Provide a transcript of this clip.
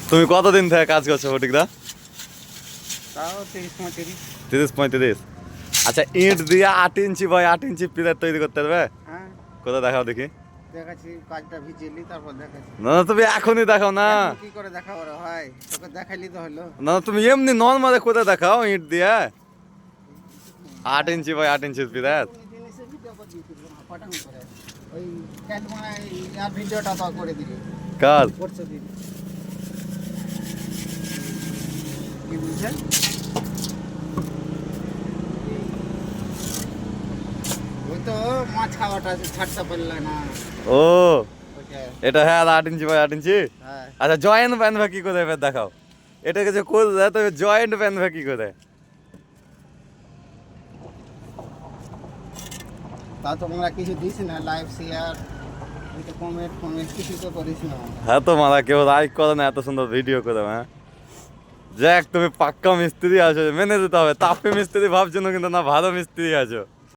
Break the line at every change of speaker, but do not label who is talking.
তুমি কতদিন থেকে কাজ করছো ফটিকদা?
তাও 30-35।
30-35। আচ্ছা, ইট দিয়ে 8 ইঞ্চি বাই 8 ইঞ্চি পিলার তৈরি করতে পারবে?
হ্যাঁ,
কোথায় দেখাও দেখি।
দেখাচ্ছি, কাজটা ভিজিয়ে তারপর দেখাচ্ছি।
না না, তুমি এখনই দেখাও না।
এখন কি করে দেখাবো রে ভাই? তোকে দেখাইলি তো হলো।
না না, তুমি এমনি নর্মালে কোথায় দেখাও ইট দিয়ে 8 ইঞ্চি বাই 8 ইঞ্চির পিলার।
তুমি জিনিসের ভিডিও করে দিয়েছিল না, পাঠান করে। ওই ক্যালমায় আর ভিডিওটা তো করে দিলি।
কাজ
করছে দিদি। কি বুঝছেন? ওই তো মাছ খাওয়াটা আছে, ছাড়তে পারলে না।
ও,
ওইটা,
এটা হ্যাঁ 8 ইঞ্চি বাই 8 ইঞ্চি।
হ্যাঁ।
আচ্ছা, জয়েন্ট বানবে কি করে এবার দেখাও। এটাকে যে করে দেয় তো জয়েন্ট বানবে কি করে?
তা তোমরা কিছু দিস না, লাইভ শেয়ার, কমেন্ট কমেন্ট কিছু তো করিস না।
হ্যাঁ তো মারা কেউ লাইক করে না, এত সুন্দর ভিডিও করে। হ্যাঁ যাক, তুমি পাক্কা মিস্ত্রি আছো, মেনে যেতে হবে। তাপে মিস্ত্রি ভাবছো না কিন্তু, না ভালো মিস্ত্রি আছো।